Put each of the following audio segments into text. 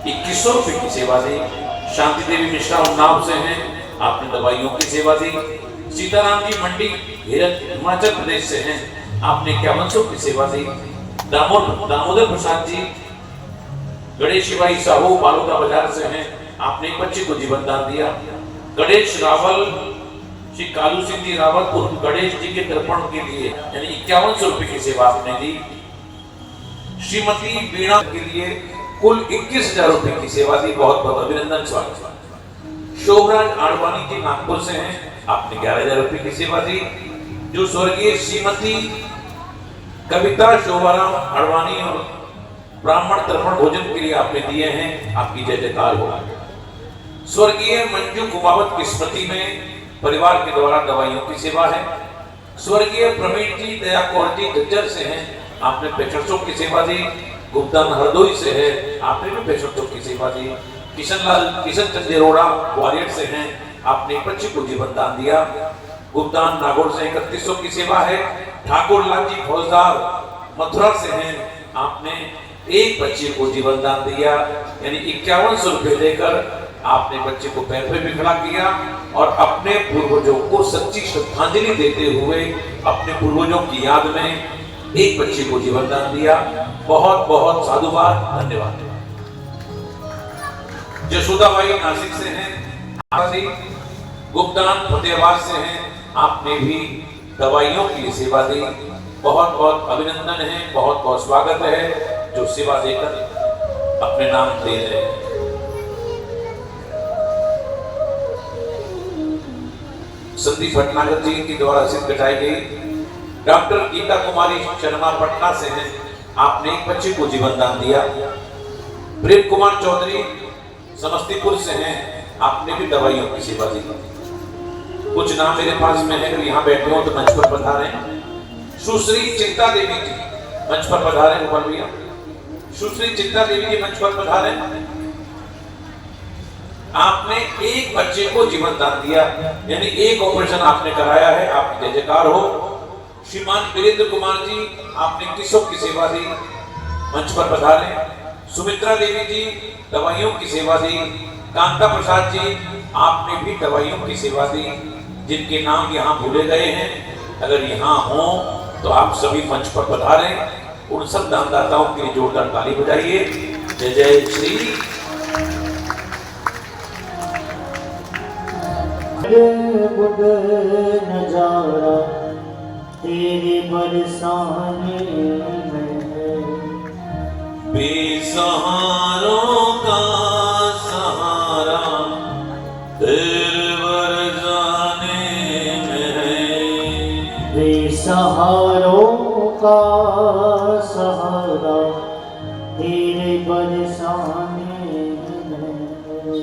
2100 रुपए की सेवा दी। शांति देवी मिश्रा उन्नाव से हैं, आपने दवाइयों की सेवा दी। सीताराम जी मंडी हिमाचल प्रदेश से हैं, आपने 5100 की सेवा दी। दामोदर प्रसाद जी गणेश शिवाई साहू बालोदा बाजार से हैं, आपने एक बच्चे को जीवन दान दिया। गणेश रावल श्री कालू सिंह जी रावत उर्फ गणेश जी के तर्पण के लिए यानी 5100 रुपए की सेवा आपने दी। श्रीमती बीणा के लिए कुल 21,000 रुपए की सेवा दी। बहुत बहुत अभिनंदन, स्वागत। शोभराज आडवाणी जी नागपुर से हैं, आपने 11,000 रुपए की सेवा दी। जो स्वर्गीय श्रीमती कविता शोभाराम आडवाणी और ब्राह्मण तर्पण भोजन के लिए आपने दिए हैं, आपकी जय जयकार हो। स्वर्गीय मंजू कुमावत की स्मृति में परिवार के द्वारा दवाइयों की सेवा है। स्वर्गीय प्रवीण जी दया कौर जी जज्जर से हैं, आपने 6500 की सेवा दी। गुप्तान हरदोई से है, आपने भी 6500 की सेवा दी। किशन चंद अरोड़ा ग्वालियर से हैं, आपने एक बच्चे को जीवन दान दिया। गुप्तान नागौर से 3100 की सेवा है। ठाकुर लाल जी फौजदार मथुरा से हैं, आपने एक बच्चे को जीवन दान दिया, यानी 5100 रुपए देकर आपने बच्चे को पैर पे भी खड़ा किया और अपने पूर्वजों को सच्ची श्रद्धांजलि देते हुए अपने पूर्वजों की याद में एक बच्चे को जीवन दान दिया। बहुत बहुत साधुवाद, धन्यवाद। जशोदाबाई नासिक से हैं, गुप्तान फतेहाबाद से हैं, आपने भी दवाइयों की सेवा दी। बहुत बहुत अभिनंदन है, बहुत बहुत स्वागत है जो सेवा देकर अपने नाम दे रहे हैं। संदीप भटनागर जी के द्वारा रसीद कटाई गई। डॉक्टर गीता कुमारी शर्मा पटना से हैं, आपने एक बच्चे को जीवन दान दिया। प्रेम कुमार चौधरी समस्तीपुर से हैं, आपने भी दवाइयों की सेवा दी। कुछ नाम मेरे पास में है, अगर यहाँ बैठे हो तो मंच पर पधारें। सुश्री चिंता देवी जी मंच पर पधारें। ऊपर भैया सुश्री चिंता देवी जी मंच पर पधारें। आपने एक बच्चे को जीवन दान दिया, यानी एक ऑपरेशन आपने कराया है, आपकी जय जयकार हो। श्रीमान वीरेंद्र कुमार जी, आपने 2100 की सेवा दी, मंच पर पधारें। सुमित्रा देवी जी दवाइयों की सेवा दी। कांता प्रसाद जी, आपने भी दवाइयों की सेवा दी। जिनके नाम यहाँ भूले गए हैं, अगर यहाँ हो तो आप सभी मंच पर पधारें। उन सब दानदाताओं के लिए जोरदार ताली बजाइए। जय जय श्री। बुध नजारा तेरे बरसाने में है, बेसहारों का सहारा तेरे बरसाने में है। बेसहारों का सहारा तेरे बरसाने में है।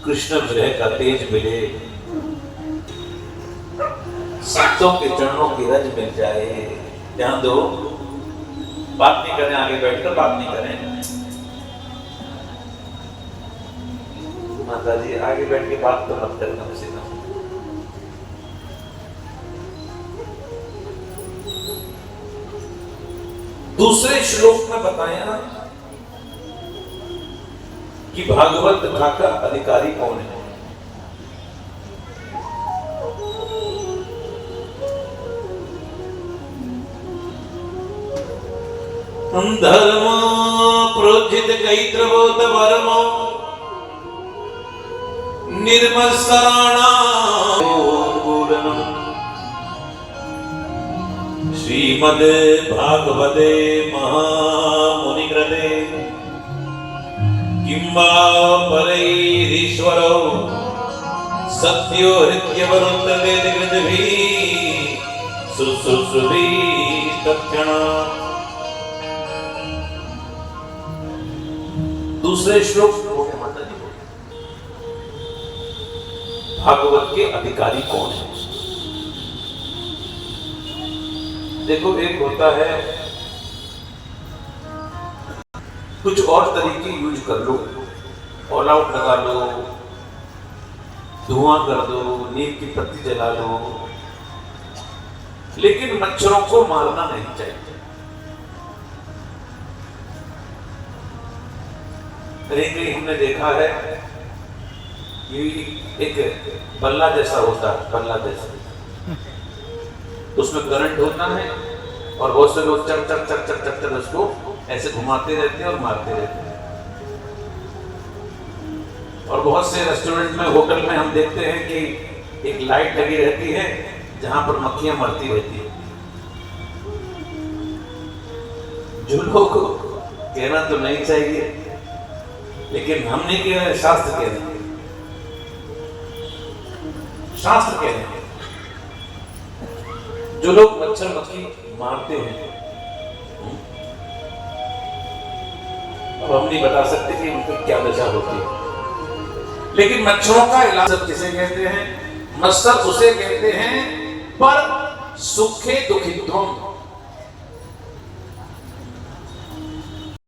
कृष्ण विरह का तेज मिले, संतों के चरणों की रज मिल जाए। ध्यान दो, बात नहीं करें, आगे बैठकर बात नहीं करें। माता जी आगे बैठ के बात तो मत करना मुझसे ना। दूसरे श्लोक में बताया कि भागवत कथा का अधिकारी कौन है। धर्म प्रोजित कैत्रवोत वर्म निर्मत्सराणा श्रीमद् भागवते महामुनिकृते किंबा परैरीश्वरो सत्यो हृत्यवरुन्धते कृतभिः शुश्रूषुभिः तत्क्षणात्। दूसरे श्लोक माता जी भागवत के अधिकारी कौन है। देखो, एक होता है कुछ और तरीके यूज कर लो, ऑल आउट लगा लो, धुआं कर दो, नीम की पत्ती जला लो, लेकिन मच्छरों को मारना नहीं चाहिए। कहीं कहीं हमने देखा है कि एक बल्ला जैसा होता है, बल्ला जैसा, उसमें करंट होता है और बहुत से लोग चक चक चक चक चक चक उसको ऐसे घुमाते रहते हैं और मारते रहते हैं। और बहुत से रेस्टोरेंट में, होटल में हम देखते हैं कि एक लाइट लगी रहती है जहां पर मक्खियां मरती रहती है। जो लोग को कहना तो नहीं चाहिए, लेकिन हम नहीं कह रहे, शास्त्र कह रहे हैं, शास्त्र कह रहे हैं। जो लोग मच्छर मक्खी मारते हैं, अब हम नहीं बता सकते कि उनकी क्या दशा होती है, लेकिन मच्छरों का इलाज किसे कहते हैं? मच्छर उसे कहते हैं पर सुखे दुखित्वम,